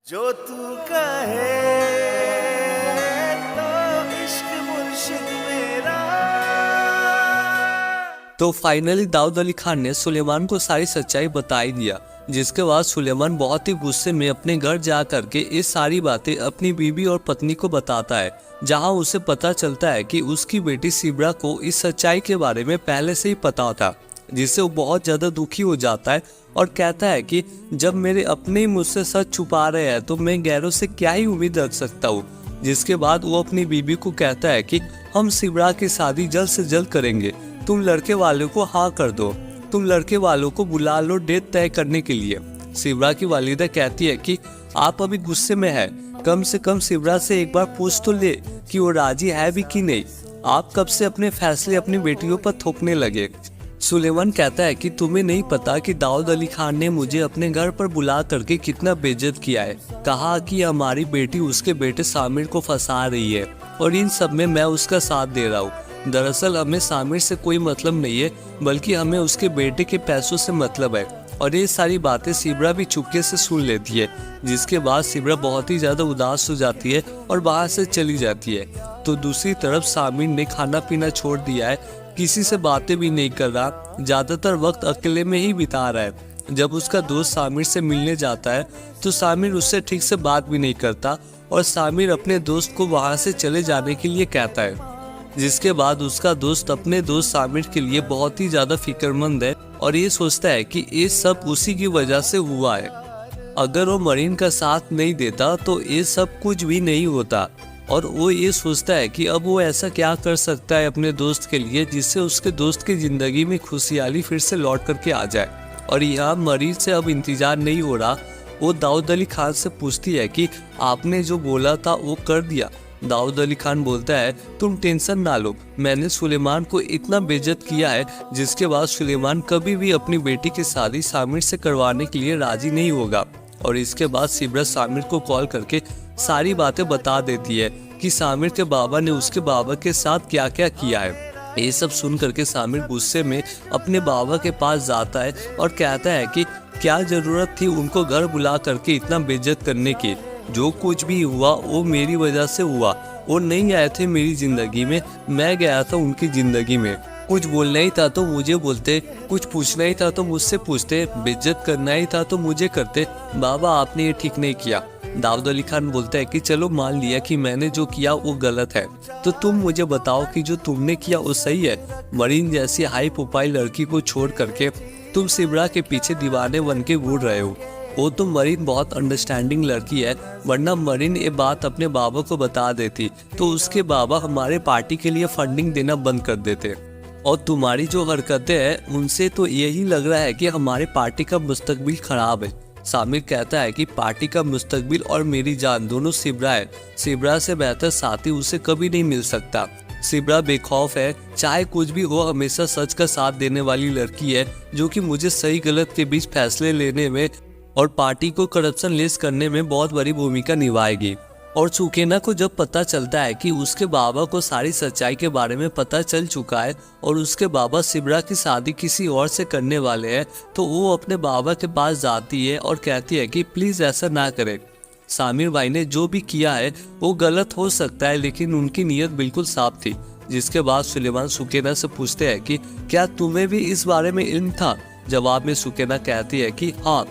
जो तू कहे तो इश्क मुर्शिद मेरा। तो फाइनली दाऊद अली खान ने सुलेमान को सारी सच्चाई बता ही दिया, जिसके बाद सुलेमान बहुत ही गुस्से में अपने घर जा करके ये सारी बातें अपनी बीवी और पत्नी को बताता है, जहां उसे पता चलता है कि उसकी बेटी सिब्रा को इस सच्चाई के बारे में पहले से ही पता था, जिससे वो बहुत ज़्यादा दुखी हो जाता है और कहता है कि जब मेरे अपने ही मुझसे सच छुपा रहे हैं तो मैं गैरों से क्या ही उम्मीद रख सकता हूँ। जिसके बाद वो अपनी बीवी को कहता है कि हम सिब्रा की शादी जल्द से जल्द करेंगे, तुम लड़के वालों को हाँ कर दो, तुम लड़के वालों को बुला लो डेट तय करने के लिए। सिब्रा की वालिदा कहती है कि आप अभी गुस्से में है, कम से कम सिब्रा से एक बार पूछ तो ले कि वो राजी है भी कि नहीं, आप कब से अपने फैसले अपनी बेटियों पर थोपने लगे। सुलेमान कहता है कि तुम्हें नहीं पता कि दाऊद अली खान ने मुझे अपने घर पर बुला करके कितना बेइज्जत किया है, कहा कि हमारी बेटी उसके बेटे सामिर को फंसा रही है और इन सब में मैं उसका साथ दे रहा हूँ। दरअसल हमें सामिर से कोई मतलब नहीं है, बल्कि हमें उसके बेटे के पैसों से मतलब है। और ये सारी बातें सिब्रा भी चुपके से सुन लेती है, जिसके बाद सिब्रा बहुत ही ज़्यादा उदास हो जाती है और बाहर से चली जाती है। तो दूसरी तरफ सामिर ने खाना पीना छोड़ दिया है, किसी से बातें भी नहीं कर रहा, ज़्यादातर वक्त अकेले में ही बिता रहा है। जब उसका दोस्त सामिर से मिलने जाता है तो सामिर उससे ठीक से बात भी नहीं करता और सामिर अपने दोस्त को वहाँ से चले जाने के लिए कहता है। जिसके बाद उसका दोस्त अपने दोस्त सामिर के लिए बहुत ही ज़्यादा फिक्रमंद है और ये सोचता है कि ये सब उसी की वजह से हुआ है। अगर वो मरीन का साथ नहीं देता तो ये सब कुछ भी नहीं होता। और वो ये सोचता है कि अब वो ऐसा क्या कर सकता है अपने दोस्त के लिए जिससे उसके दोस्त की ज़िंदगी में खुशहाली फिर से लौट करके आ जाए। और यहाँ मरीन से अब इंतज़ार नहीं हो रहा, वो दाऊद अली खान से पूछती है कि आपने जो बोला था वो कर दिया। दाऊद अली खान बोलता है तुम टेंशन ना लो, मैंने सुलेमान को इतना बेइज्जत किया है जिसके बाद सुलेमान कभी भी अपनी बेटी की शादी सामिर से करवाने के लिए राजी नहीं होगा। और इसके बाद सिब्रा सामिर को कॉल करके सारी बातें बता देती है कि सामिर के बाबा ने उसके बाबा के साथ क्या क्या किया है। ये सब सुन करके सामिर गुस्से में अपने बाबा के पास जाता है और कहता है कि क्या जरूरत थी उनको घर बुला करके इतना बेइज्जत करने की, जो कुछ भी हुआ वो मेरी वजह से हुआ, वो नहीं आए थे मेरी जिंदगी में, मैं गया था उनकी जिंदगी में। कुछ बोलना ही था तो मुझे बोलते, कुछ पूछना ही था तो मुझसे पूछते, बेइज्जत करना ही था तो मुझे करते, बाबा आपने ये ठीक नहीं किया। दाऊद अली खान बोलता है कि चलो मान लिया कि मैंने जो किया वो गलत है, तो तुम मुझे बताओ कि जो तुमने किया वो सही है। मरीन जैसी हाई प्रोफाइल लड़की को छोड़ करके तुम सिब्रा के पीछे दीवाने बन के घूर रहे हो। वो तो मरीन बहुत अंडरस्टैंडिंग लड़की है, वरना मरीन ये बात अपने बाबा को बता देती तो उसके बाबा हमारे पार्टी के लिए फंडिंग देना बंद कर देते। और तुम्हारी जो हरकतें हैं उनसे तो यही लग रहा है कि हमारे पार्टी का मुस्तकबिल खराब है। सामिर कहता है कि पार्टी का मुस्तकबिल और मेरी जान दोनों सिब्रा है, सिब्रा से बेहतर साथी उसे कभी नहीं मिल सकता। सिब्रा बेखौफ है, चाहे कुछ भी हो हमेशा सच का साथ देने वाली लड़की है, जो कि मुझे सही गलत के बीच फैसले लेने में और पार्टी को करप्शन लेस करने में बहुत बड़ी भूमिका निभाएगी। और सुकेना को जब पता चलता है कि उसके बाबा को सारी सच्चाई के बारे में पता चल चुका है और उसके बाबा सिब्रा की शादी किसी और से करने वाले हैं, तो वो अपने बाबा के पास जाती है और कहती है कि प्लीज़ ऐसा ना करें। सामिर भाई ने जो भी किया है वो गलत हो सकता है, लेकिन उनकी नीयत बिल्कुल साफ थी। जिसके बाद सुलेमान सुकेना से पूछते हैं कि क्या तुम्हें भी इस बारे में इल्म था। जवाब में सुकेना कहती है कि हाँ,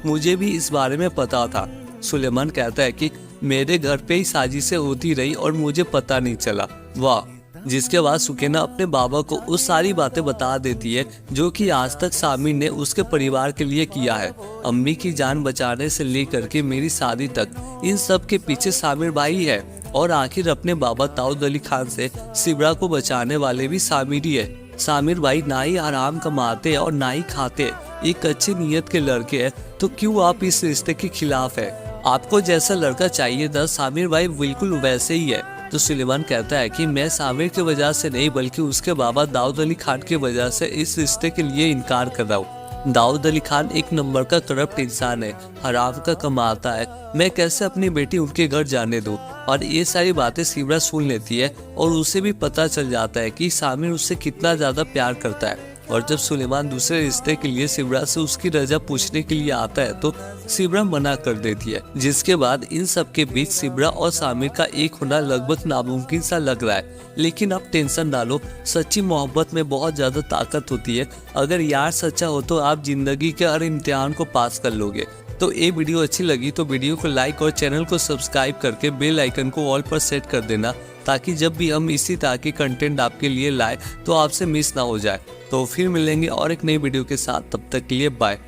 मुझे भी इस बारे में पता था। सुलेमान कहता है कि मेरे घर पे ही साजिशें होती रही और मुझे पता नहीं चला। वाह। जिसके बाद सुकेना अपने बाबा को उस सारी बातें बता देती है जो कि आज तक सामिर ने उसके परिवार के लिए किया है। अम्मी की जान बचाने से लेकर के मेरी शादी तक इन सब के पीछे सामिर भाई है और आखिर अपने बाबा दाऊद अली खान से सिब्रा को बचाने वाले भी सामिर ही है। सामिर भाई ना ही आराम कमाते और ना ही खाते, एक अच्छी नीयत के लड़के हैं, तो क्यों आप इस रिश्ते के खिलाफ है। आपको जैसा लड़का चाहिए था सामिर भाई बिल्कुल वैसे ही है। तो सुलेमान कहता है कि मैं सामिर की वजह से नहीं बल्कि उसके बाबा दाऊद अली खान की वजह से इस रिश्ते के लिए इनकार कर रहा हूँ। दाऊद अली खान एक नंबर का करप्ट इंसान है, हराम का कमाता है, मैं कैसे अपनी बेटी उनके घर जाने दूँ। और ये सारी बातें सिब्रा सुन लेती है और उसे भी पता चल जाता है कि सामिर उससे कितना ज़्यादा प्यार करता है। और जब सुलेमान दूसरे रिश्ते के लिए सिमरा से उसकी रजा पूछने के लिए आता है तो सिमरा मना कर देती है, जिसके बाद इन सब के बीच सिमरा और सामिर का एक होना लगभग नामुमकिन सा लग रहा है। लेकिन अब टेंशन डालो, सच्ची मोहब्बत में बहुत ज्यादा ताकत होती है। अगर यार सच्चा हो तो आप जिंदगी के हर इम्तिहान को पास कर लोगे। तो ये वीडियो अच्छी लगी तो वीडियो को लाइक और चैनल को सब्सक्राइब करके बेल आइकन को ऑल पर सेट कर देना, ताकि जब भी हम इसी तरह के कंटेंट आपके लिए लाए तो आपसे मिस ना हो जाए। तो फिर मिलेंगे और एक नई वीडियो के साथ, तब तक के लिए बाय।